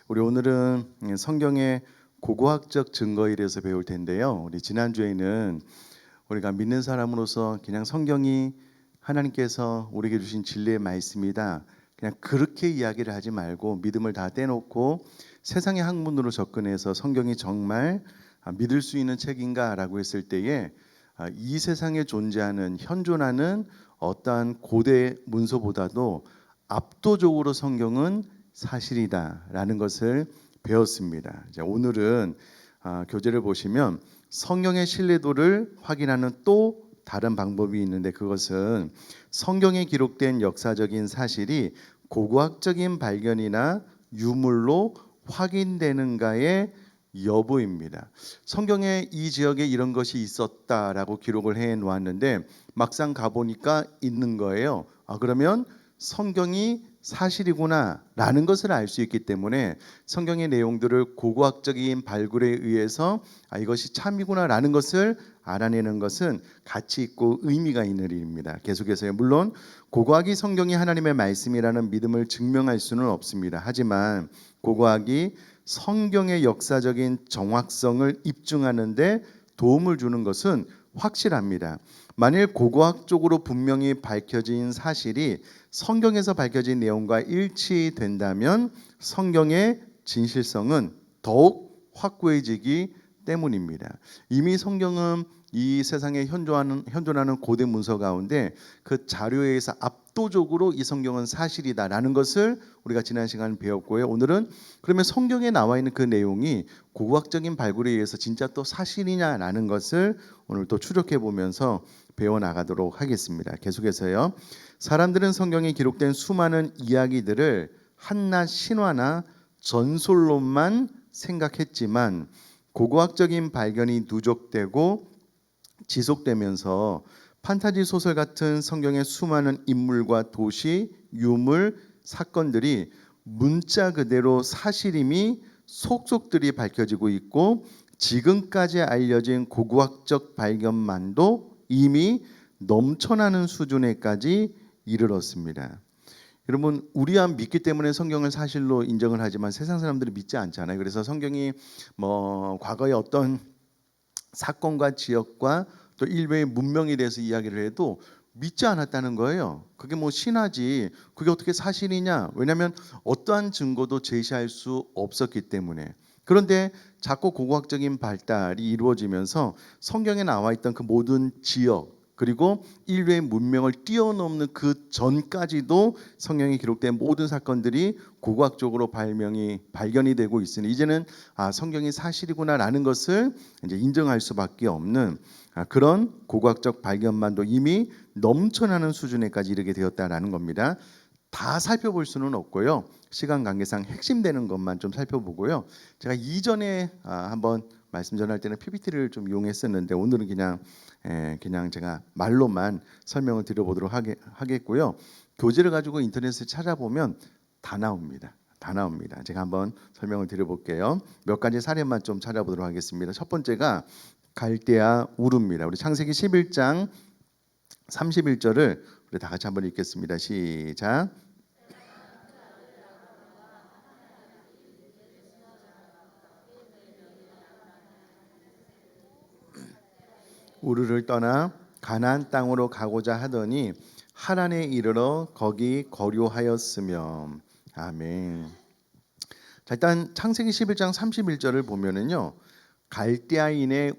우리 오늘은 성경의 고고학적 증거에 대해서 배울 텐데요. 우리 지난주에는 우리가 믿는 사람으로서 그냥 성경이 하나님께서 우리에게 주신 진리의 말씀이다, 그냥 그렇게 이야기를 하지 말고 믿음을 다 떼놓고 세상의 학문으로 접근해서 성경이 정말 믿을 수 있는 책인가라고 했을 때에 이 세상에 존재하는 현존하는 어떠한 고대 문서보다도 압도적으로 성경은 사실이다라는 것을 배웠습니다. 오늘은 교재를 보시면 성경의 신뢰도를 확인하는 또 다른 방법이 있는데, 그것은 성경에 기록된 역사적인 사실이 고고학적인 발견이나 유물로 확인되는가의 여부입니다. 성경에 이 지역에 이런 것이 있었다라고 기록을 해 놓았는데 막상 가보니까 있는 거예요. 그러면 성경이 사실이구나 라는 것을 알 수 있기 때문에 성경의 내용들을 고고학적인 발굴에 의해서 이것이 참이구나 라는 것을 알아내는 것은 가치 있고 의미가 있는 일입니다. 계속해서요. 물론 고고학이 성경이 하나님의 말씀이라는 믿음을 증명할 수는 없습니다. 하지만 고고학이 성경의 역사적인 정확성을 입증하는 데 도움을 주는 것은 확실합니다. 만일 고고학적으로 분명히 밝혀진 사실이 성경에서 밝혀진 내용과 일치된다면 성경의 진실성은 더욱 확고해지기 때문입니다. 이미 성경은 이 세상에 현존하는 고대 문서 가운데 그 자료에 의해서 압도적으로 이 성경은 사실이다라는 것을 우리가 지난 시간에 배웠고요. 오늘은 그러면 성경에 나와 있는 그 내용이 고고학적인 발굴에 의해서 진짜 또 사실이냐라는 것을 오늘 또 추적해 보면서 배워나가도록 하겠습니다. 계속해서요. 사람들은 성경에 기록된 수많은 이야기들을 한낱 신화나 전설로만 생각했지만 고고학적인 발견이 누적되고 지속되면서 판타지 소설 같은 성경의 수많은 인물과 도시, 유물, 사건들이 문자 그대로 사실임이 속속들이 밝혀지고 있고, 지금까지 알려진 고고학적 발견만도 이미 넘쳐나는 수준에까지 이르렀습니다. 여러분, 우리야 믿기 때문에 성경을 사실로 인정을 하지만 세상 사람들이 믿지 않잖아요. 그래서 성경이 과거의 어떤 사건과 지역과 또 인류의 문명에 대해서 이야기를 해도 믿지 않았다는 거예요. 그게 신화지 그게 어떻게 사실이냐? 왜냐하면 어떠한 증거도 제시할 수 없었기 때문에. 그런데 자꾸 고고학적인 발달이 이루어지면서 성경에 나와 있던 그 모든 지역 그리고 인류의 문명을 뛰어넘는 그 전까지도 성경에 기록된 모든 사건들이 고고학적으로 발견이 되고 있으니 이제는 성경이 사실이구나라는 것을 이제 인정할 수밖에 없는 그런 고고학적 발견만도 이미 넘쳐나는 수준에까지 이르게 되었다라는 겁니다. 다 살펴볼 수는 없고요. 시간 관계상 핵심되는 것만 좀 살펴보고요. 제가 이전에 한번 말씀 전할 때는 PPT를 좀 이용했었는데 오늘은 그냥 제가 말로만 설명을 드려보도록 하겠고요. 교재를 가지고 인터넷에 찾아보면 다 나옵니다. 다 나옵니다. 제가 한번 설명을 드려볼게요. 몇 가지 사례만 좀 찾아보도록 하겠습니다. 첫 번째가 갈대아 우르입니다. 우리 창세기 11장 31절을 우리 다 같이 한번 읽겠습니다. 시작. 우르를 떠나 가나안 땅으로 가고자 하더니 하란에 이르러 거기 거류하였으며. 아멘. 자, 일단 창세기 11장 31절을 보면은요. 갈대아인의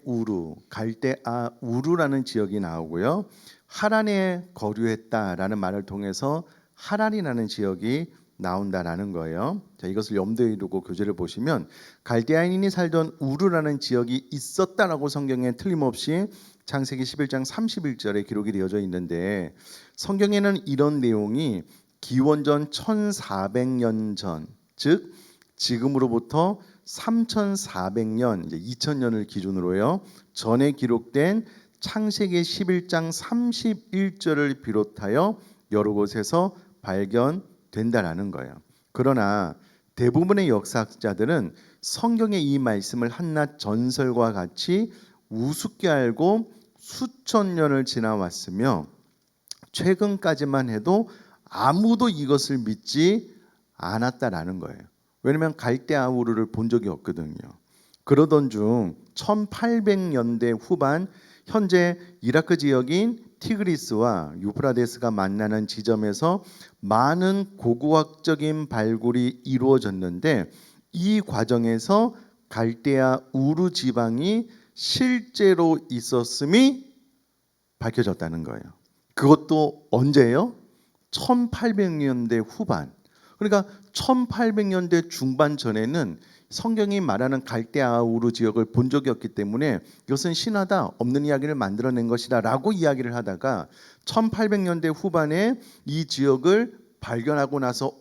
갈대아 우르라는 지역이 나오고요. 하란에 거류했다라는 말을 통해서 하란이라는 지역이 나온다라는 거예요. 자, 이것을 염두에 두고 교재를 보시면 갈대아인이 살던 우르라는 지역이 있었다라고 성경에 틀림없이 창세기 11장 31절에 기록이 되어져 있는데, 성경에는 이런 내용이 기원전 1400년 전, 즉 지금으로부터 3400년, 이제 2000년을 기준으로요, 전에 기록된 창세기 11장 31절을 비롯하여 여러 곳에서 발견된다라는 거예요. 그러나 대부분의 역사학자들은 성경의 이 말씀을 한낱 전설과 같이 우습게 알고 수천 년을 지나왔으며 최근까지만 해도 아무도 이것을 믿지 않았다라는 거예요. 왜냐하면 갈대아 우르를 본 적이 없거든요. 그러던 중 1800년대 후반 현재 이라크 지역인 티그리스와 유프라데스가 만나는 지점에서 많은 고고학적인 발굴이 이루어졌는데 이 과정에서 갈대아 우르 지방이 실제로 있었음이 밝혀졌다는 거예요. 그것도 언제요? 1800년대 후반. 그러니까 1800년대 중반 전에는 성경이 말하는 갈대아 우르 지역을 본 적이 없기 때문에 이것은 신화다, 없는 이야기를 만들어낸 것이다 라고 이야기를 하다가 1800년대 후반에 이 지역을 발견하고 나서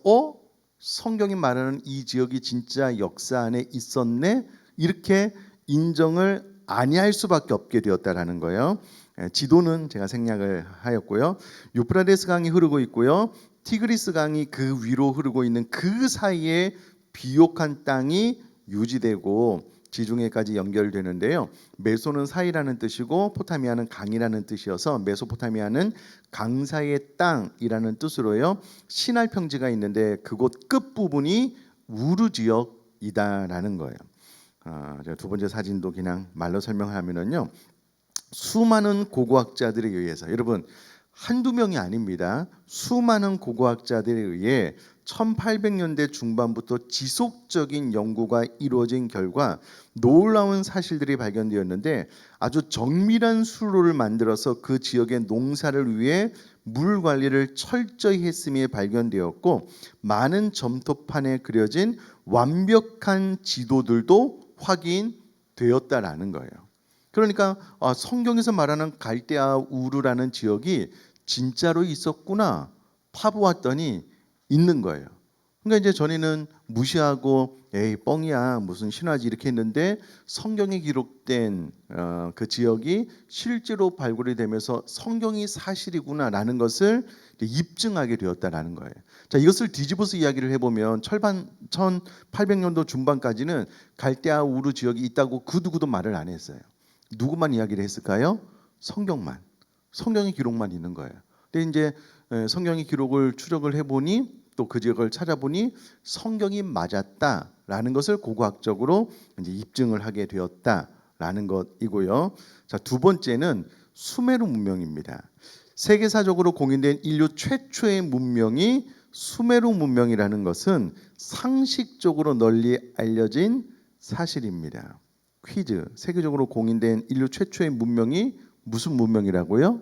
성경이 말하는 이 지역이 진짜 역사 안에 있었네, 이렇게 인정을 아니할 수밖에 없게 되었다라는 거예요. 지도는 제가 생략을 하였고요. 유프라데스 강이 흐르고 있고요. 티그리스 강이 그 위로 흐르고 있는 그 사이에 비옥한 땅이 유지되고 지중해까지 연결되는데요. 메소는 사이라는 뜻이고 포타미아는 강이라는 뜻이어서 메소포타미아는 강 사이의 땅이라는 뜻으로요. 시날 평지가 있는데 그곳 끝부분이 우르 지역이다라는 거예요. 제가 두 번째 사진도 그냥 말로 설명하면은요. 수많은 고고학자들에 의해서, 여러분 한두 명이 아닙니다. 수많은 고고학자들에 의해 1800년대 중반부터 지속적인 연구가 이루어진 결과 놀라운 사실들이 발견되었는데 아주 정밀한 수로를 만들어서 그 지역의 농사를 위해 물 관리를 철저히 했음이 발견되었고 많은 점토판에 그려진 완벽한 지도들도 확인되었다라는 거예요. 그러니까 성경에서 말하는 갈대아 우르라는 지역이 진짜로 있었구나 파보았더니 있는 거예요. 그러니까 이제 전에는 무시하고 에이 뻥이야 무슨 신화지 이렇게 했는데 성경에 기록된 그 지역이 실제로 발굴이 되면서 성경이 사실이구나라는 것을 입증하게 되었다라는 거예요. 자, 이것을 뒤집어서 이야기를 해보면 1800년도 중반까지는 갈대아 우르 지역이 있다고 그 누구도 말을 안 했어요. 누구만 이야기를 했을까요? 성경만, 성경의 기록만 있는 거예요. 근데 이제 성경의 기록을 추적을 해보니 또 그 지역을 찾아보니 성경이 맞았다라는 것을 고고학적으로 이제 입증을 하게 되었다라는 것이고요. 자, 두 번째는 수메르 문명입니다. 세계사적으로 공인된 인류 최초의 문명이 수메르 문명이라는 것은 상식적으로 널리 알려진 사실입니다. 퀴즈. 세계적으로 공인된 인류 최초의 문명이 무슨 문명이라고요?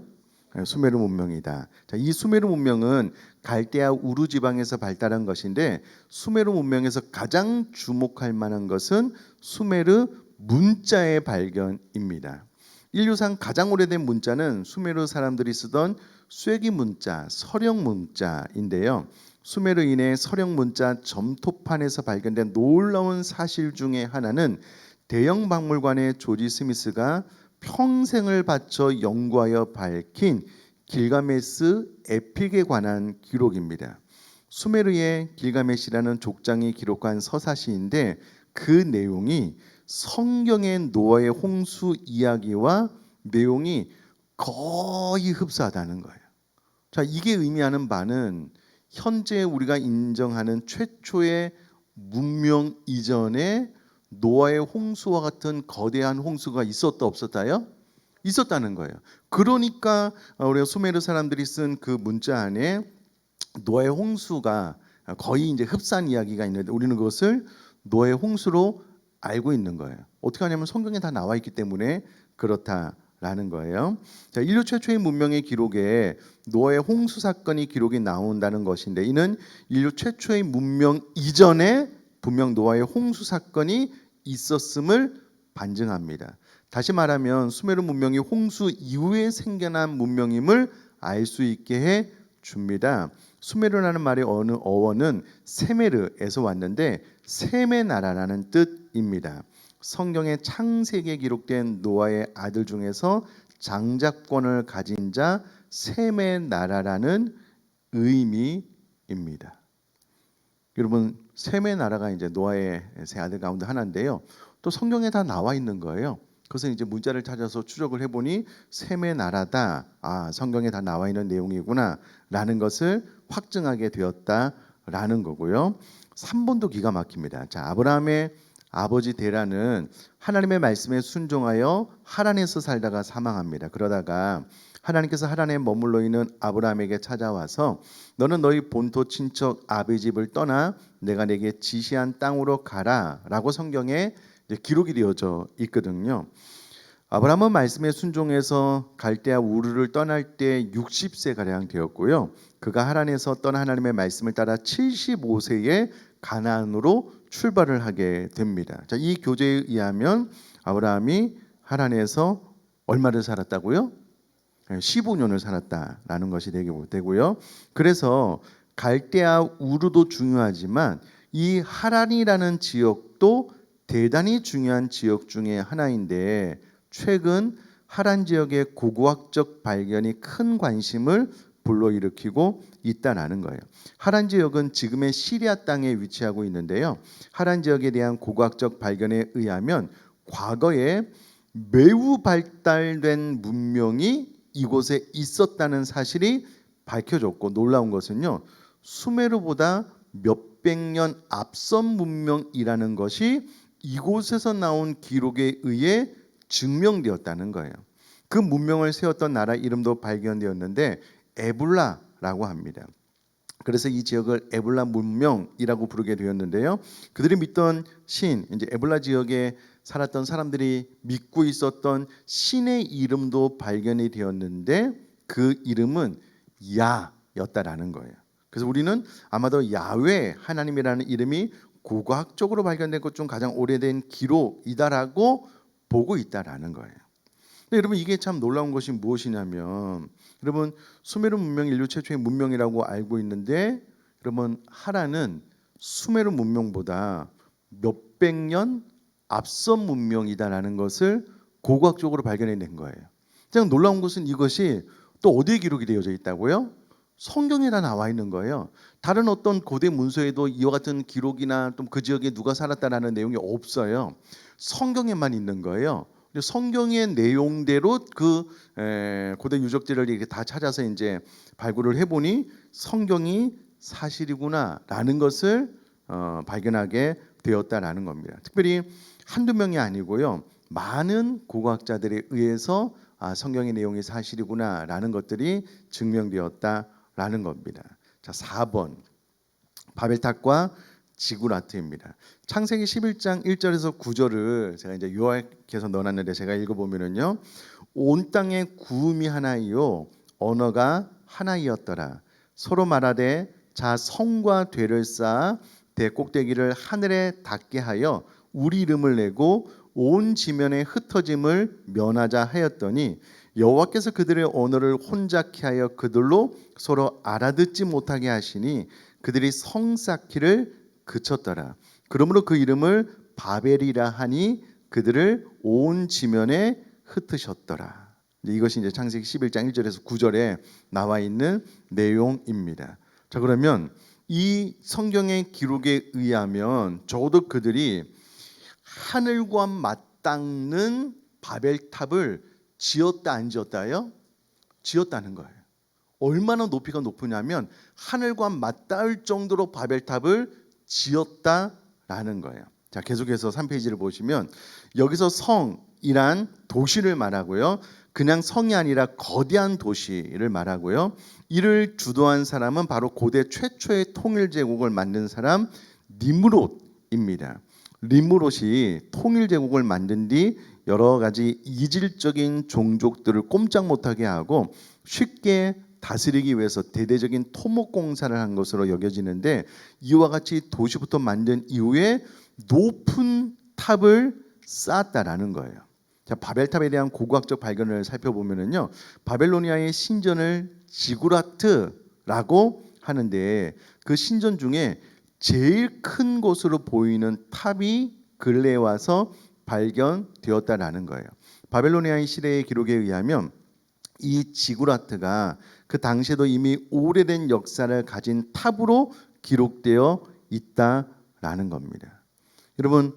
수메르 문명이다. 자, 이 수메르 문명은 갈대아 우르 지방에서 발달한 것인데 수메르 문명에서 가장 주목할 만한 것은 수메르 문자의 발견입니다. 인류상 가장 오래된 문자는 수메르 사람들이 쓰던 쐐기 문자, 서령 문자인데요. 수메르인의 서령 문자 점토판에서 발견된 놀라운 사실 중에 하나는 대형 박물관의 조지 스미스가 평생을 바쳐 연구하여 밝힌 길가메스 에픽에 관한 기록입니다. 수메르의 길가메시라는 족장이 기록한 서사시인데 그 내용이 성경의 노아의 홍수 이야기와 내용이 거의 흡사하다는 거예요. 자, 이게 의미하는 바는 현재 우리가 인정하는 최초의 문명 이전에 노아의 홍수와 같은 거대한 홍수가 있었다 없었다요? 있었다는 거예요. 그러니까 우리가 수메르 사람들이 쓴 그 문자 안에 노아의 홍수가 거의 이제 흡사한 이야기가 있는데 우리는 그것을 노아의 홍수로 알고 있는 거예요. 어떻게 하냐면 성경에 다 나와 있기 때문에 그렇다라는 거예요. 자, 인류 최초의 문명의 기록에 노아의 홍수 사건이 기록이 나온다는 것인데 이는 인류 최초의 문명 이전에 분명 노아의 홍수 사건이 있었음을 반증합니다. 다시 말하면 수메르 문명이 홍수 이후에 생겨난 문명임을 알 수 있게 해 줍니다. 수메르라는 말의 어원은 세메르에서 왔는데 셈의 나라라는 뜻입니다. 성경의 창세기에 기록된 노아의 아들 중에서 장자권을 가진 자 셈의 나라라는 의미입니다. 여러분, 셈의 나라가 이제 노아의 세 아들 가운데 하나인데요. 또 성경에 다 나와 있는 거예요. 그것은 이제 문자를 찾아서 추적을 해보니 셈의 나라다. 성경에 다 나와 있는 내용이구나라는 것을 확증하게 되었다. 있다라는 거고요. 3번도 기가 막힙니다. 자, 아브라함의 아버지 데라는 하나님의 말씀에 순종하여 하란에서 살다가 사망합니다. 그러다가 하나님께서 하란에 머물러 있는 아브라함에게 찾아와서 너는 너희 본토 친척 아비 집을 떠나 내가 내게 지시한 땅으로 가라라고 성경에 이제 기록이 되어져 있거든요. 아브라함은 말씀에 순종해서 갈대아 우르를 떠날 때 60세 가량 되었고요. 그가 하란에서 떠나 하나님의 말씀을 따라 75세에 가나안으로 출발을 하게 됩니다. 자, 이 교제에 의하면 아브라함이 하란에서 얼마를 살았다고요? 15년을 살았다라는 것이 되고요. 그래서 갈대아 우르도 중요하지만 이 하란이라는 지역도 대단히 중요한 지역 중에 하나인데 최근 하란 지역의 고고학적 발견이 큰 관심을 불러일으키고 있다는 거예요. 하란 지역은 지금의 시리아 땅에 위치하고 있는데요. 하란 지역에 대한 고고학적 발견에 의하면 과거에 매우 발달된 문명이 이곳에 있었다는 사실이 밝혀졌고, 놀라운 것은요, 수메르보다 몇백 년 앞선 문명이라는 것이 이곳에서 나온 기록에 의해 증명되었다는 거예요. 그 문명을 세웠던 나라 이름도 발견되었는데 에불라라고 합니다. 그래서 이 지역을 에불라 문명이라고 부르게 되었는데요. 그들이 믿던 신, 이제 에불라 지역에 살았던 사람들이 믿고 있었던 신의 이름도 발견이 되었는데 그 이름은 야였다라는 거예요. 그래서 우리는 아마도 야훼 하나님이라는 이름이 고고학적으로 발견된 것 중 가장 오래된 기록이다라고 보고 있다라는 거예요. 근데 여러분, 이게 참 놀라운 것이 무엇이냐면, 여러분, 수메르 문명이 인류 최초의 문명이라고 알고 있는데, 여러분, 하란은 수메르 문명보다 몇백 년 앞선 문명이다라는 것을 고고학적으로 발견해낸 거예요. 가장 놀라운 것은 이것이 또 어디에 기록이 되어져 있다고요? 성경에 다 나와 있는 거예요. 다른 어떤 고대 문서에도 이와 같은 기록이나 또 그 지역에 누가 살았다라는 내용이 없어요. 성경에만 있는 거예요. 성경의 내용대로 그 고대 유적지를 이렇게 다 찾아서 이제 발굴을 해보니 성경이 사실이구나라는 것을 발견하게 되었다라는 겁니다. 특별히 한두 명이 아니고요, 많은 고고학자들에 의해서 성경의 내용이 사실이구나라는 것들이 증명되었다라는 겁니다. 자, 4번 바벨탑과 지구라트입니다. 창세기 11장 1절에서 9절을 제가 이제 요약해서 넣어놨는데 제가 읽어보면은요, 온 땅에 구음이 하나이요 언어가 하나이었더라. 서로 말하되 자 성과 되를 쌓아 대꼭대기를 하늘에 닿게 하여 우리 이름을 내고 온 지면에 흩어짐을 면하자 하였더니 여호와께서 그들의 언어를 혼잡케 하여 그들로 서로 알아듣지 못하게 하시니 그들이 성 쌓기를 그쳤더라. 그러므로 그 이름을 바벨이라 하니 그들을 온 지면에 흩으셨더라. 이것이 이제 창세기 11장 1절에서 9절에 나와 있는 내용입니다. 자, 그러면 이 성경의 기록에 의하면 적어도 그들이 하늘과 맞닿는 바벨탑을 지었다 안 지었다요? 지었다는 거예요. 얼마나 높이가 높으냐면 하늘과 맞닿을 정도로 바벨탑을 지었다라는 거예요. 자, 계속해서 3페이지를 보시면 여기서 성이란 도시를 말하고요, 그냥 성이 아니라 거대한 도시를 말하고요, 이를 주도한 사람은 바로 고대 최초의 통일 제국을 만든 사람 니므롯입니다. 니므롯이 통일 제국을 만든 뒤 여러 가지 이질적인 종족들을 꼼짝 못하게 하고 쉽게 다스리기 위해서 대대적인 토목 공사를 한 것으로 여겨지는데, 이와 같이 도시부터 만든 이후에 높은 탑을 쌓았다라는 거예요. 자, 바벨탑에 대한 고고학적 발견을 살펴보면은요, 바벨로니아의 신전을 지구라트라고 하는데 그 신전 중에 제일 큰 곳으로 보이는 탑이 근래에 와서 발견되었다라는 거예요. 바벨로니아의 시대의 기록에 의하면 이 지구라트가 그 당시에도 이미 오래된 역사를 가진 탑으로 기록되어 있다라는 겁니다. 여러분,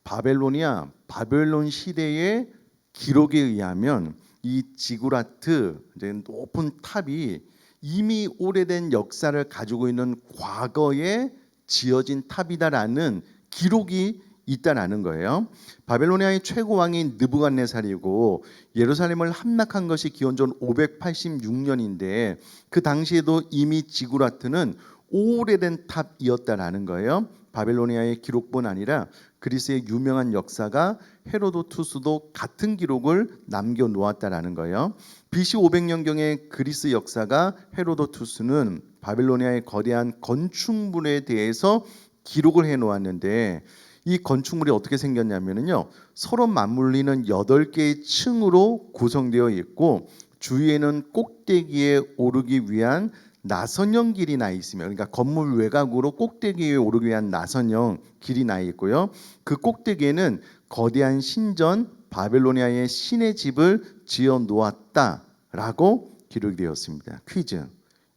바벨론 시대의 기록에 의하면 이 지구라트, 이제 높은 탑이 이미 오래된 역사를 가지고 있는 과거에 지어진 탑이다라는 기록이 있다라는 거예요. 바벨로니아의 최고 왕인 느부갓네살이고 예루살렘을 함락한 것이 기원전 586년인데 그 당시에도 이미 지구라트는 오래된 탑이었다라는 거예요. 바벨로니아의 기록뿐 아니라 그리스의 유명한 역사가 헤로도투스도 같은 기록을 남겨 놓았다라는 거예요. BC 500년경의 그리스 역사가 헤로도투스는 바벨로니아의 거대한 건축물에 대해서 기록을 해 놓았는데 이 건축물이 어떻게 생겼냐면요. 서로 맞물리는 8개의 층으로 구성되어 있고 주위에는 꼭대기에 오르기 위한 나선형 길이 나 있으며, 그러니까 건물 외곽으로 꼭대기에 오르기 위한 나선형 길이 나 있고요. 그 꼭대기에는 거대한 신전 바벨로니아의 신의 집을 지어 놓았다라고 기록이 되었습니다. 퀴즈.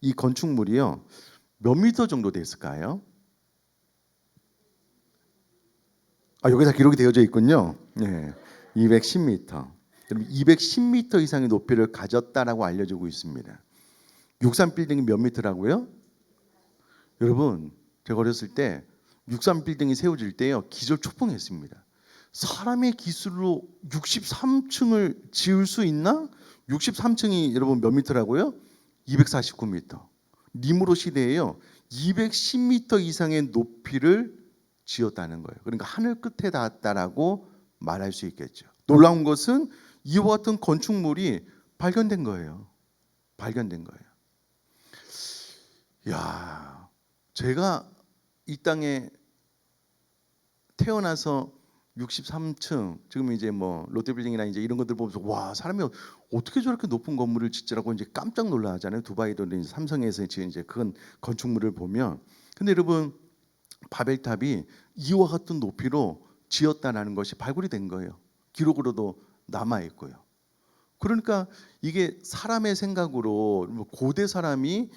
이 건축물이요. 몇 미터 정도 됐을까요? 여기다 기록이 되어져 있군요. 네, 210m. 210m 이상의 높이를 가졌다라고 알려지고 있습니다. 63 빌딩이 몇 미터라고요? 여러분, 제가 어렸을 때 63 빌딩이 세워질 때요, 기절초풍했습니다. 사람의 기술로 63층을 지을 수 있나? 63층이 여러분 몇 미터라고요? 249m. 니무롯 시대에요, 210m 이상의 높이를 지었다는 거예요. 그러니까 하늘 끝에 닿았다라고 말할 수 있겠죠. 놀라운 것은 이와 같은 건축물이 발견된 거예요. 발견된 거예요. 야, 제가 이 땅에 태어나서 63층, 지금 이제 뭐 롯데빌딩이나 이제 이런 것들 보면서 와, 사람이 어떻게 저렇게 높은 건물을 짓지라고 이제 깜짝 놀라잖아요. 두바이도 이제 삼성에서 지은 이제 그런 건축물을 보면. 근데 여러분, 바벨탑이 이와 같은 높이로 지었다라는 것이 발굴이 된 거예요. 기록으로도 남아 있고요. 그러니까 이게 사람의 생각으로 고대 사람이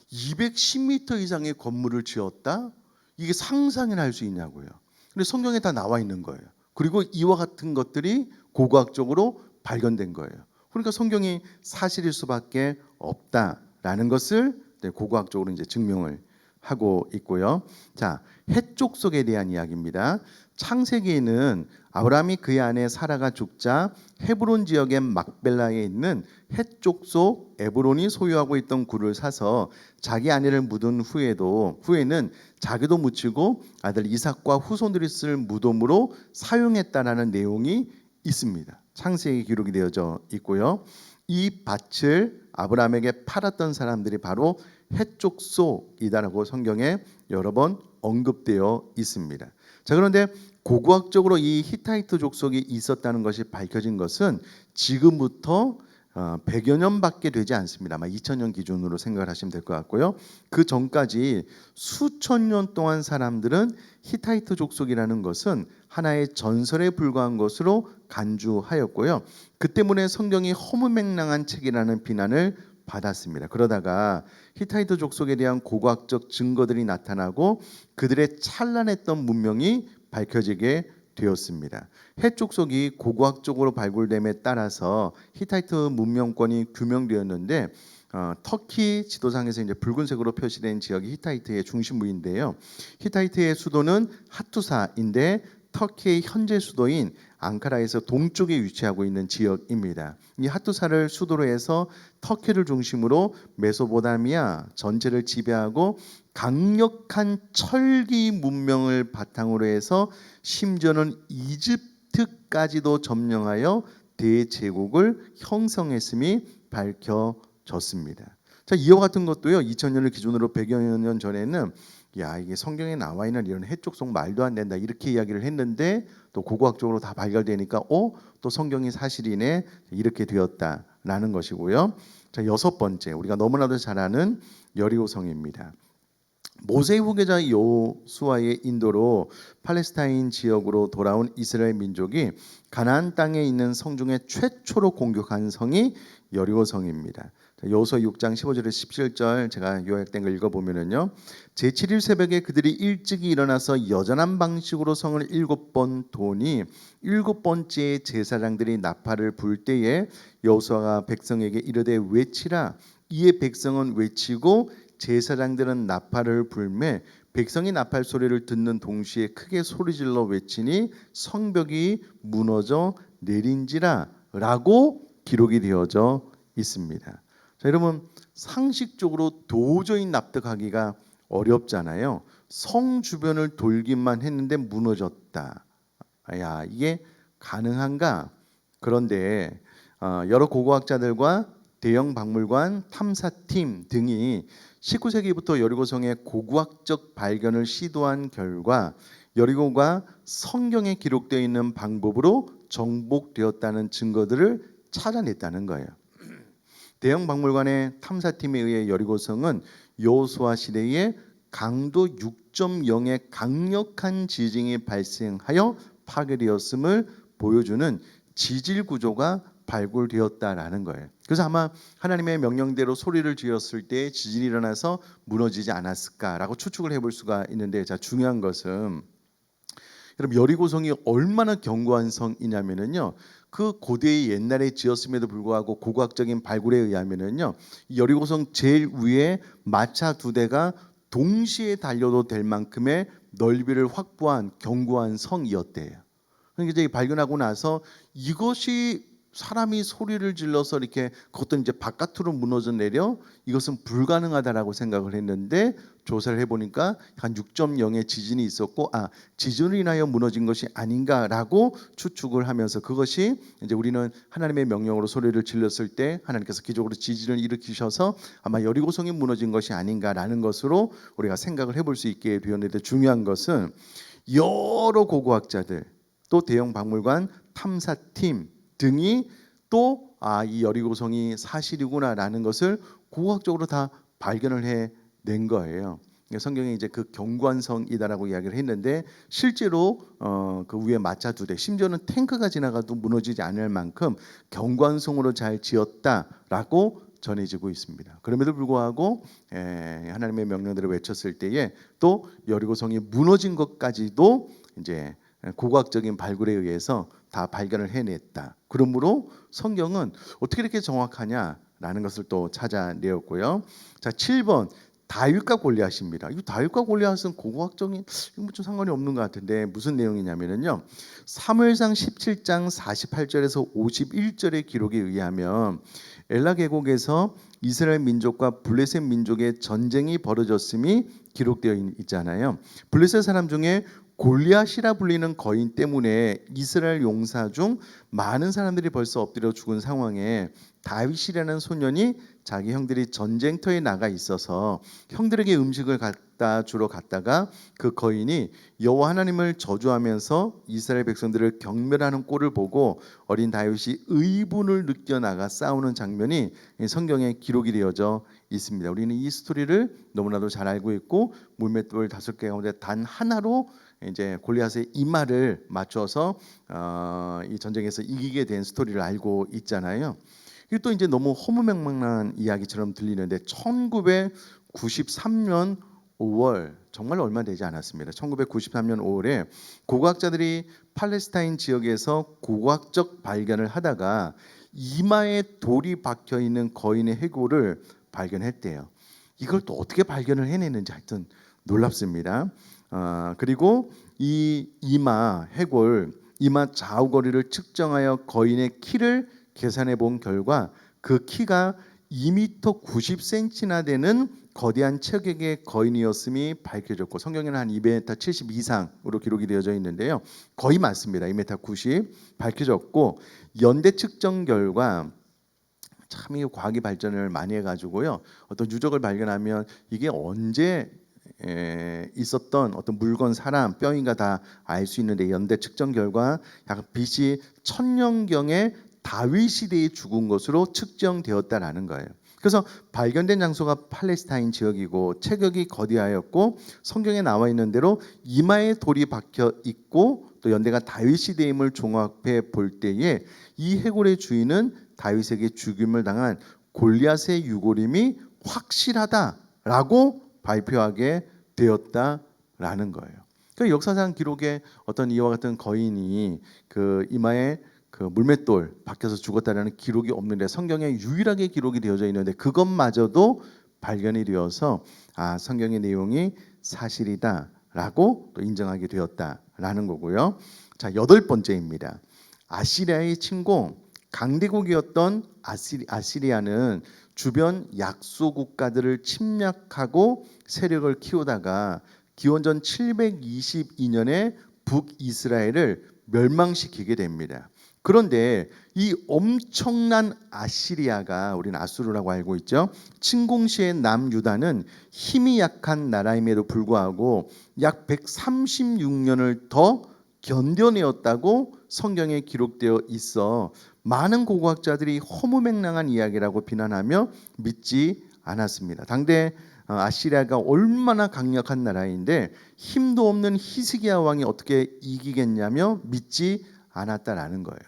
210m 이상의 건물을 지었다? 이게 상상이나 할 수 있냐고요. 근데 성경에 다 나와 있는 거예요. 그리고 이와 같은 것들이 고고학적으로 발견된 거예요. 그러니까 성경이 사실일 수밖에 없다라는 것을 고고학적으로 이제 증명을 하고 있고요. 자, 헷족속에 대한 이야기입니다. 창세기에는 아브라함이 그의 아내 사라가 죽자 헤브론 지역의 막벨라에 있는 헷족속 에브론이 소유하고 있던 굴을 사서 자기 아내를 묻은 후에는 자기도 묻히고 아들 이삭과 후손들이 쓸 무덤으로 사용했다라는 내용이 있습니다. 창세기 기록이 되어져 있고요. 이 밭을 아브라함에게 팔았던 사람들이 바로 헷족속이다라고 성경에 여러 번 언급되어 있습니다. 자, 그런데 고고학적으로 이 히타이트 족속이 있었다는 것이 밝혀진 것은 지금부터 100여 년밖에 되지 않습니다. 아마 2000년 기준으로 생각을 하시면 될 것 같고요. 그 전까지 수천 년 동안 사람들은 히타이트 족속이라는 것은 하나의 전설에 불과한 것으로 간주하였고요. 그 때문에 성경이 허무맹랑한 책이라는 비난을 받았습니다. 그러다가 히타이트 족속에 대한 고고학적 증거들이 나타나고 그들의 찬란했던 문명이 밝혀지게 되었습니다. 헷족속이 고고학적으로 발굴됨에 따라서 히타이트 문명권이 규명되었는데 터키 지도상에서 이제 붉은색으로 표시된 지역이 히타이트의 중심부인데요. 히타이트의 수도는 하투사인데 터키의 현재 수도인 앙카라에서 동쪽에 위치하고 있는 지역입니다. 이 하투사를 수도로 해서 터키를 중심으로 메소포타미아 전체를 지배하고 강력한 철기 문명을 바탕으로 해서 심지어는 이집트까지도 점령하여 대제국을 형성했음이 밝혀졌습니다. 자, 이와 같은 것도요, 2000년을 기준으로 100여 년 전에는 야, 이게 성경에 나와 있는 이런 헷족속 말도 안 된다 이렇게 이야기를 했는데 또 고고학적으로 다 발견되니까 또 성경이 사실이네 이렇게 되었다라는 것이고요. 자, 6번째, 우리가 너무나도 잘 아는 여리고성입니다. 모세의 후계자 여호수아의 인도로 팔레스타인 지역으로 돌아온 이스라엘 민족이 가나안 땅에 있는 성 중에 최초로 공격한 성이 여리고성입니다. 여호수아 6장 15절에서 17절 제가 요약된 걸 읽어보면요, 제7일 새벽에 그들이 일찍이 일어나서 여전한 방식으로 성을 7번 도니 7번째 제사장들이 나팔을 불 때에 여호수아가 백성에게 이르되 외치라 이에 백성은 외치고 제사장들은 나팔을 불매 백성이 나팔 소리를 듣는 동시에 크게 소리질러 외치니 성벽이 무너져 내린지라 라고 기록이 되어져 있습니다. 자, 여러분 상식적으로 도저히 납득하기가 어렵잖아요. 성 주변을 돌기만 했는데 무너졌다. 야, 이게 가능한가? 그런데 여러 고고학자들과 대형 박물관 탐사팀 등이 19세기부터 여리고성의 고고학적 발견을 시도한 결과 여리고가 성경에 기록되어 있는 방법으로 정복되었다는 증거들을 찾아냈다는 거예요. 대형 박물관의 탐사팀에 의해 여리고성은 여호수아 시대에 강도 6.0의 강력한 지진이 발생하여 파괴되었음을 보여주는 지질 구조가 발굴되었다라는 거예요. 그래서 아마 하나님의 명령대로 소리를 지었을 때 지진이 일어나서 무너지지 않았을까라고 추측을 해볼 수가 있는데, 자, 중요한 것은 여러분 여리고성이 얼마나 견고한 성이냐면은요, 그 고대의 옛날에 지었음에도 불구하고 고고학적인 발굴에 의하면은요, 여리고성 제일 위에 마차 2대가 동시에 달려도 될 만큼의 넓이를 확보한 견고한 성이었대요. 그러니까 이제 발견하고 나서 이것이 사람이 소리를 질러서 이렇게 그것도 이제 바깥으로 무너져 내려 이것은 불가능하다라고 생각을 했는데 조사를 해보니까 한 6.0의 지진이 있었고 지진으로 인하여 무너진 것이 아닌가라고 추측을 하면서 그것이 이제 우리는 하나님의 명령으로 소리를 질렀을 때 하나님께서 기적으로 지진을 일으키셔서 아마 여리고성이 무너진 것이 아닌가라는 것으로 우리가 생각을 해볼 수 있게 되었는데, 중요한 것은 여러 고고학자들 또 대형 박물관 탐사팀 등이 또 이 여리고성이 사실이구나라는 것을 고고학적으로 다 발견을 해낸 거예요. 성경에 이제 그 견고한 성이다라고 이야기를 했는데 실제로 그 위에 마차 2대, 심지어는 탱크가 지나가도 무너지지 않을 만큼 견고한 성으로 잘 지었다라고 전해지고 있습니다. 그럼에도 불구하고 하나님의 명령대로 외쳤을 때에 또 여리고성이 무너진 것까지도 이제 고고학적인 발굴에 의해서 다 발견을 해냈다. 그러므로 성경은 어떻게 이렇게 정확하냐라는 것을 또 찾아내었고요. 자, 7번 다윗과 골리앗입니다. 이 다윗과 골리앗은 고고학적인 좀 상관이 없는 것 같은데 무슨 내용이냐면요, 사무엘상 17장 48절에서 51절의 기록에 의하면 엘라 계곡에서 이스라엘 민족과 블레셋 민족의 전쟁이 벌어졌음이 기록되어 있잖아요. 블레셋 사람 중에 골리앗이라 불리는 거인 때문에 이스라엘 용사 중 많은 사람들이 벌써 엎드려 죽은 상황에 다윗이라는 소년이 자기 형들이 전쟁터에 나가 있어서 형들에게 음식을 갖다 주러 갔다가 그 거인이 여호와 하나님을 저주하면서 이스라엘 백성들을 경멸하는 꼴을 보고 어린 다윗이 의분을 느껴 나가 싸우는 장면이 성경에 기록이 되어져 있습니다. 우리는 이 스토리를 너무나도 잘 알고 있고 물맷돌 5개 가운데 단 하나로 이제 골리앗의 이마를 맞춰서 이 전쟁에서 이기게 된 스토리를 알고 있잖아요. 이게 또 이제 너무 허무맹랑한 이야기처럼 들리는데 1993년 5월, 정말 얼마 되지 않았습니다. 1993년 5월에 고고학자들이 팔레스타인 지역에서 고고학적 발견을 하다가 이마에 돌이 박혀 있는 거인의 해골을 발견했대요. 이걸 또 어떻게 발견을 해내는지 하여튼 놀랍습니다. 그리고 이 이마 해골, 이마 좌우 거리를 측정하여 거인의 키를 계산해 본 결과 그 키가 2m 90cm나 되는 거대한 체격의 거인이었음이 밝혀졌고, 성경에는 한 2m 70 이상으로 기록이 되어져 있는데요. 거의 맞습니다. 2m 90 밝혀졌고, 연대 측정 결과 참 이 과학이 발전을 많이 해가지고요, 어떤 유적을 발견하면 이게 언제 있었던 어떤 물건, 사람, 뼈인가 다 알 수 있는데, 연대 측정 결과 약 BC 1000년경에 다윗 시대에 죽은 것으로 측정되었다라는 거예요. 그래서 발견된 장소가 팔레스타인 지역이고 체격이 거대하였고 성경에 나와 있는 대로 이마에 돌이 박혀 있고 또 연대가 다윗 시대임을 종합해 볼 때에 이 해골의 주인은 다윗에게 죽임을 당한 골리앗의 유골임이 확실하다라고 발표하게 되었다라는 거예요. 그 역사상 기록에 어떤 이와 같은 거인이 그 이마에 그 물맷돌 박혀서 죽었다라는 기록이 없는데 성경에 유일하게 기록이 되어져 있는데 그것마저도 발견이 되어서 성경의 내용이 사실이다라고 또 인정하게 되었다라는 거고요. 자, 8번째입니다. 아시리아의 침공, 강대국이었던 아시리아는 주변 약소 국가들을 침략하고 세력을 키우다가 기원전 722년에 북이스라엘을 멸망시키게 됩니다. 그런데 이 엄청난 아시리아가, 우리는 아수르라고 알고 있죠, 침공 시에 남유다는 힘이 약한 나라임에도 불구하고 약 136년을 더 견뎌내었다고 성경에 기록되어 있어 많은 고고학자들이 허무맹랑한 이야기라고 비난하며 믿지 않았습니다. 당대 아시리아가 얼마나 강력한 나라인데 힘도 없는 히스기야 왕이 어떻게 이기겠냐며 믿지 않았다라는 거예요.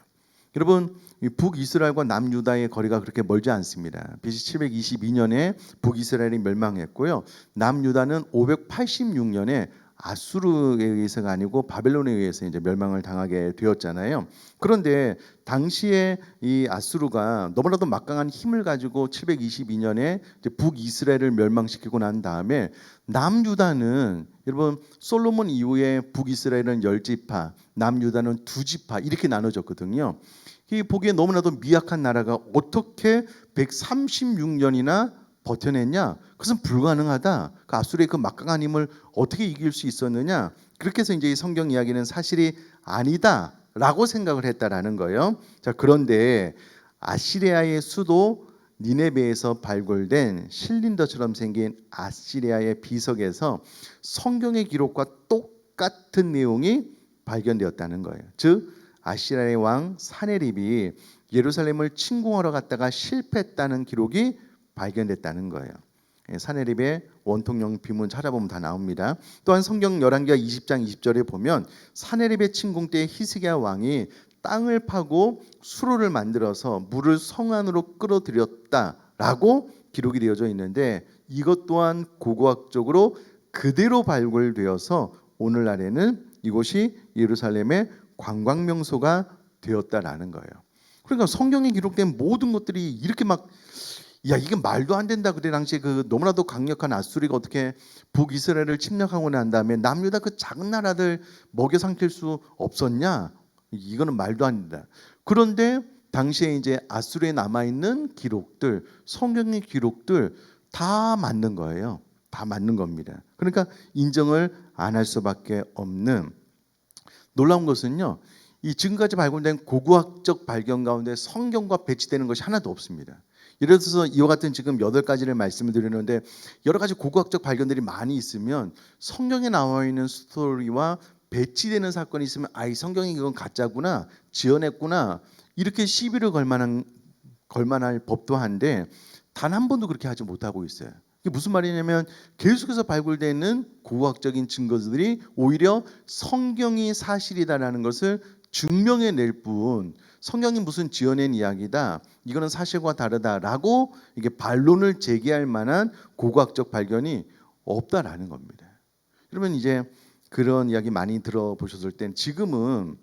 여러분, 북이스라엘과 남유다의 거리가 그렇게 멀지 않습니다. BC 722년에 북이스라엘이 멸망했고요. 남유다는 586년에 아수르에 의해서가 아니고 바벨론에 의해서 이제 멸망을 당하게 되었잖아요. 그런데 당시에 이 아수르가 너무나도 막강한 힘을 가지고 722년에 북이스라엘을 멸망시키고 난 다음에 남유다는, 여러분, 솔로몬 이후에 북이스라엘은 10지파, 남유다는 2지파 이렇게 나눠졌거든요. 이 보기에 너무나도 미약한 나라가 어떻게 136년이나 버텨냈냐? 그것은 불가능하다. 그 아수르의 그 막강한 힘을 어떻게 이길 수 있었느냐? 그렇게 해서 이제 이 성경 이야기는 사실이 아니다라고 생각을 했다라는 거예요. 자, 그런데 아시리아의 수도 니네베에서 발굴된 실린더처럼 생긴 아시리아의 비석에서 성경의 기록과 똑같은 내용이 발견되었다는 거예요. 즉 아시리아의 왕 사네립이 예루살렘을 침공하러 갔다가 실패했다는 기록이 발견됐다는 거예요. 사네립의 원통령 비문 찾아보면 다 나옵니다. 또한 성경 열왕기하 20장 20절에 보면 사네립의 침공 때 히스기야 왕이 땅을 파고 수로를 만들어서 물을 성 안으로 끌어들였다라고 기록이 되어져 있는데 이것 또한 고고학적으로 그대로 발굴되어서 오늘날에는 이곳이 예루살렘의 관광명소가 되었다라는 거예요. 그러니까 성경에 기록된 모든 것들이 이렇게 이게 말도 안 된다. 그때 당시에 그 너무나도 강력한 아수리가 어떻게 북이스라엘을 침략하고 난 다음에 남유다 그 작은 나라들 먹여 삼킬 수 없었냐? 이거는 말도 안 된다. 그런데 당시에 이제 아수르에 남아 있는 기록들, 성경의 기록들 다 맞는 거예요. 다 맞는 겁니다. 그러니까 인정을 안 할 수밖에 없는, 놀라운 것은요, 이 지금까지 발굴된 고고학적 발견 가운데 성경과 배치되는 것이 하나도 없습니다. 예를 들어서 이와 같은 지금 8가지를 말씀을 드리는데 여러 가지 고고학적 발견들이 많이 있으면 성경에 나와 있는 스토리와 배치되는 사건이 있으면 이 성경이 이건 가짜구나, 지어냈구나, 이렇게 시비를 걸만할 법도 한데 단 한 번도 그렇게 하지 못하고 있어요. 이게 무슨 말이냐면 계속해서 발굴되는 고고학적인 증거들이 오히려 성경이 사실이다라는 것을 증명해낼 뿐, 성경이 무슨 지어낸 이야기다, 이거는 사실과 다르다라고 이게 반론을 제기할 만한 고고학적 발견이 없다라는 겁니다. 그러면 이제 그런 이야기 많이 들어보셨을 땐 지금은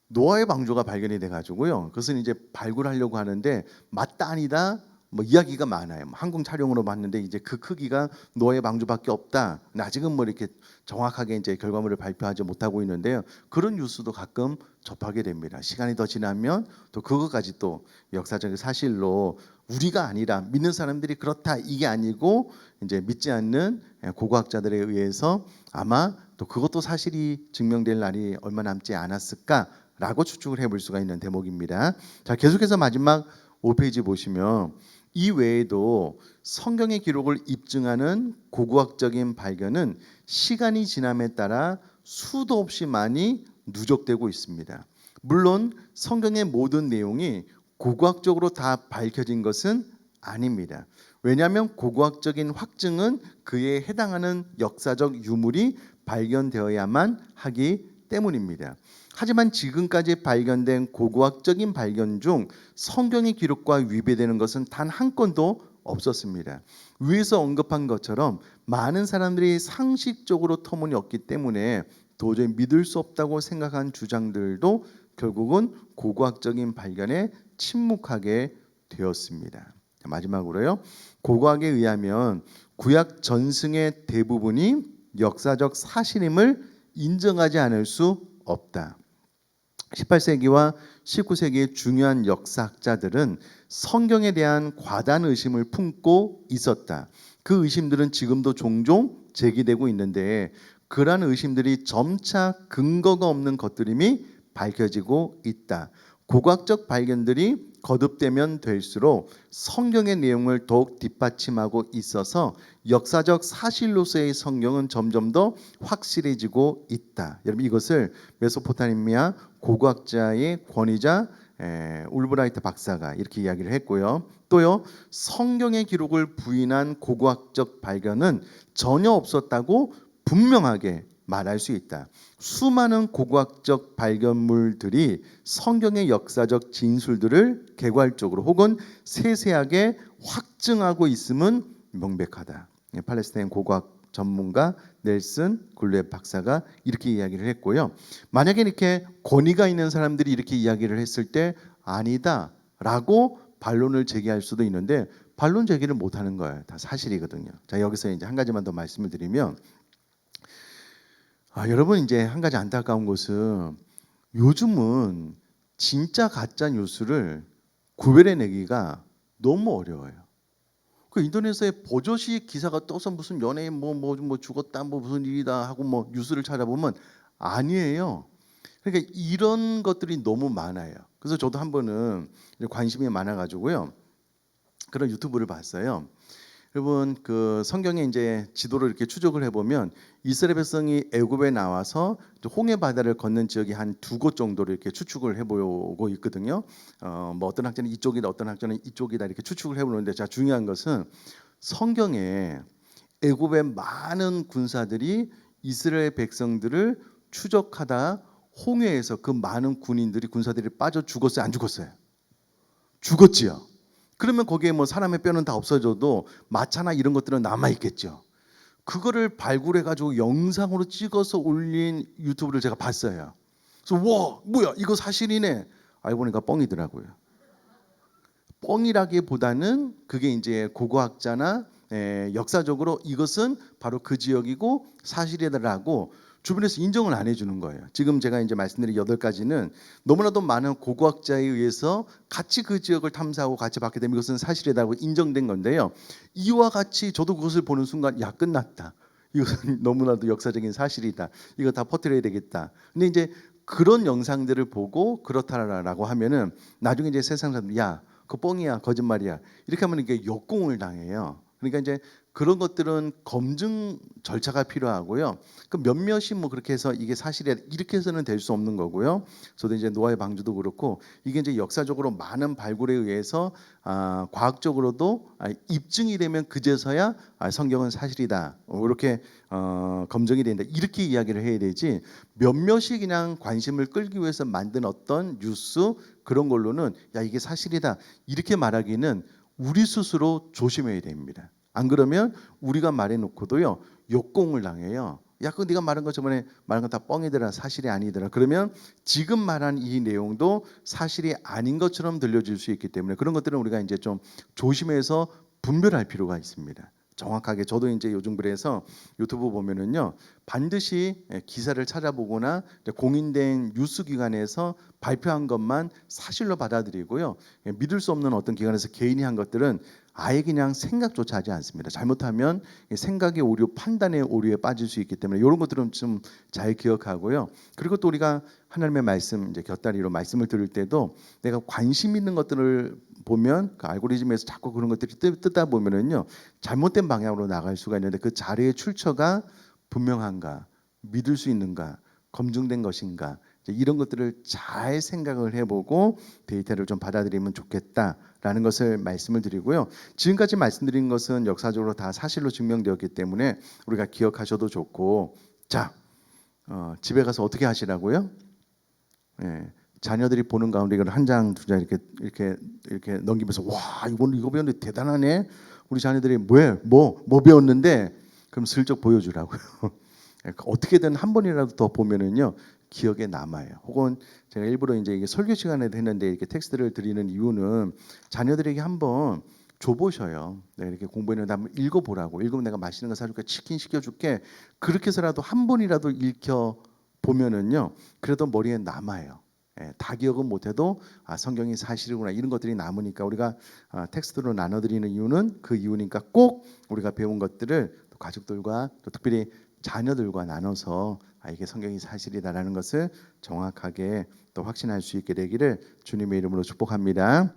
노아의 방주가 발견이 돼가지고요, 그것은 이제 발굴하려고 하는데 맞다 아니다 이야기가 많아요. 항공 촬영으로 봤는데 이제 그 크기가 노아의 방주밖에 없다. 아직은 이렇게 정확하게 이제 결과물을 발표하지 못하고 있는데요. 그런 뉴스도 가끔 접하게 됩니다. 시간이 더 지나면 또 그것까지 또 역사적인 사실로 우리가 아니라 믿는 사람들이 그렇다 이게 아니고 이제 믿지 않는 고고학자들에 의해서 아마 또 그것도 사실이 증명될 날이 얼마 남지 않았을까라고 추측을 해볼 수가 있는 대목입니다. 자, 계속해서 마지막 5페이지 보시면 이 외에도 성경의 기록을 입증하는 고고학적인 발견은 시간이 지남에 따라 수도 없이 많이 누적되고 있습니다. 물론 성경의 모든 내용이 고고학적으로 다 밝혀진 것은 아닙니다. 왜냐하면 고고학적인 확증은 그에 해당하는 역사적 유물이 발견되어야만 하기 때문입니다. 하지만 지금까지 발견된 고고학적인 발견 중 성경의 기록과 위배되는 것은 단 한 건도 없었습니다. 위에서 언급한 것처럼 많은 사람들이 상식적으로 터무니없기 때문에 도저히 믿을 수 없다고 생각한 주장들도 결국은 고고학적인 발견에 침묵하게 되었습니다. 마지막으로요. 고고학에 의하면 구약 전승의 대부분이 역사적 사실임을 인정하지 않을 수 없다. 18세기와 19세기의 중요한 역사학자들은 성경에 대한 과다한 의심을 품고 있었다. 그 의심들은 지금도 종종 제기되고 있는데 그러한 의심들이 점차 근거가 없는 것들임이 밝혀지고 있다. 고고학적 발견들이 거듭되면 될수록 성경의 내용을 더욱 뒷받침하고 있어서 역사적 사실로서의 성경은 점점 더 확실해지고 있다. 여러분 이것을 메소포타미아 고고학자의 권위자 울브라이트 박사가 이렇게 이야기를 했고요. 또요 성경의 기록을 부인한 고고학적 발견은 전혀 없었다고 분명하게 말할 수 있다. 수많은 고고학적 발견물들이 성경의 역사적 진술들을 개괄적으로 혹은 세세하게 확증하고 있음은 명백하다. 팔레스타인 고고학 전문가 넬슨 굴레 박사가 이렇게 이야기를 했고요. 만약에 이렇게 권위가 있는 사람들이 이렇게 이야기를 했을 때 아니다라고 반론을 제기할 수도 있는데 반론 제기를 못하는 거예요. 다 사실이거든요. 자 여기서 이제 한 가지만 더 말씀을 드리면. 여러분 이제 한 가지 안타까운 것은 요즘은 진짜 가짜 뉴스를 구별해내기가 너무 어려워요. 그 인터넷에 버젓이 기사가 떠서 무슨 연예인 뭐 죽었다 뭐 무슨 일이다 하고 뭐 뉴스를 찾아보면 아니에요. 그러니까 이런 것들이 너무 많아요. 그래서 저도 한 번은 관심이 많아가지고요 그런 유튜브를 봤어요. 여러분 그 성경에 이제 지도를 이렇게 추적을 해보면 이스라엘 백성이 애굽에 나와서 홍해 바다를 건넌 지역이 한 2곳 정도로 이렇게 추측을 해보고 있거든요. 뭐 어떤 학자는 이쪽이다, 어떤 학자는 이쪽이다 이렇게 추측을 해보는데 자 중요한 것은 성경에 애굽의 많은 군사들이 이스라엘 백성들을 추적하다 홍해에서 그 많은 군인들이 군사들이 빠져 죽었어요, 안 죽었어요? 죽었지요. 그러면 거기에 뭐 사람의 뼈는 다 없어져도 마차나 이런 것들은 남아 있겠죠. 그거를 발굴해 가지고 영상으로 찍어서 올린 유튜브를 제가 봤어요. 그래서 와 뭐야 이거 사실이네. 알고 보니까 뻥이더라고요. 뻥이라기보다는 그게 이제 고고학자나 역사적으로 이것은 바로 그 지역이고 사실이다라고 주변에서 인정을 안 해주는 거예요. 지금 제가 이제 말씀드린 8가지는 너무나도 많은 고고학자에 의해서 같이 그 지역을 탐사하고 같이 봤기 때문에 이것은 사실이라고 인정된 건데요. 이와 같이 저도 그것을 보는 순간 야 끝났다. 이것은 너무나도 역사적인 사실이다. 이거 다 퍼뜨려야 되겠다. 근데 이제 그런 영상들을 보고 그렇다라고 하면은 나중에 이제 세상 사람들 야 그 뻥이야 거짓말이야 이렇게 하면 이게 역공을 당해요. 그러니까 이제 그런 것들은 검증 절차가 필요하고요. 그 몇몇이 뭐 그렇게 해서 이게 사실이야 이렇게 해서는 될 수 없는 거고요. 저도 이제 노아의 방주도 그렇고 이게 이제 역사적으로 많은 발굴에 의해서 과학적으로도 입증이 되면 그제서야 성경은 사실이다 이렇게 검증이 된다 이렇게 이야기를 해야 되지 몇몇이 그냥 관심을 끌기 위해서 만든 어떤 뉴스 그런 걸로는 야 이게 사실이다 이렇게 말하기는 우리 스스로 조심해야 됩니다. 안 그러면 우리가 말해놓고도요 역공을 당해요. 야, 그 네가 말한 거 저번에 말한 건 다 뻥이더라, 사실이 아니더라. 그러면 지금 말한 이 내용도 사실이 아닌 것처럼 들려질 수 있기 때문에 그런 것들은 우리가 이제 좀 조심해서 분별할 필요가 있습니다. 정확하게 저도 이제 요즘 그래서 유튜브 보면은요 반드시 기사를 찾아보거나 공인된 뉴스 기관에서 발표한 것만 사실로 받아들이고요 믿을 수 없는 어떤 기관에서 개인이 한 것들은 아예 그냥 생각조차 하지 않습니다. 잘못하면 생각의 오류, 판단의 오류에 빠질 수 있기 때문에 이런 것들은 좀 잘 기억하고요. 그리고 또 우리가 하나님의 말씀 이제 곁다리로 말씀을 들을 때도 내가 관심 있는 것들을 보면 그 알고리즘에서 자꾸 그런 것들이 뜨다 보면은요 잘못된 방향으로 나갈 수가 있는데 그 자료의 출처가 분명한가, 믿을 수 있는가, 검증된 것인가 이런 것들을 잘 생각을 해보고 데이터를 좀 받아들이면 좋겠다라는 것을 말씀을 드리고요. 지금까지 말씀드린 것은 역사적으로 다 사실로 증명되었기 때문에 우리가 기억하셔도 좋고 자 집에 가서 어떻게 하시라고요? 자녀들이 보는 가운데 이걸 한 장, 두 장 이렇게 넘기면서 와 이거 배웠는데 대단하네. 우리 자녀들이 뭐 배웠는데 그럼 슬쩍 보여주라고요. 어떻게든 한 번이라도 더 보면은요 기억에 남아요. 혹은 제가 일부러 이제 이게 설교 시간에도 했는데 이렇게 텍스트를 드리는 이유는 자녀들에게 한번 줘보셔요. 네, 이렇게 공부했는데 한번 읽어보라고. 읽으면 내가 맛있는 거 사줄게, 치킨 시켜줄게. 그렇게 해서라도 한 번이라도 읽혀 보면은요, 그래도 머리에 남아요. 예, 다 기억은 못해도 아, 성경이 사실이구나 이런 것들이 남으니까 우리가 텍스트로 나눠드리는 이유는 그 이유니까 꼭 우리가 배운 것들을 또 가족들과 또 특별히 자녀들과 나눠서 아, 이게 성경이 사실이다라는 것을 정확하게 또 확신할 수 있게 되기를 주님의 이름으로 축복합니다.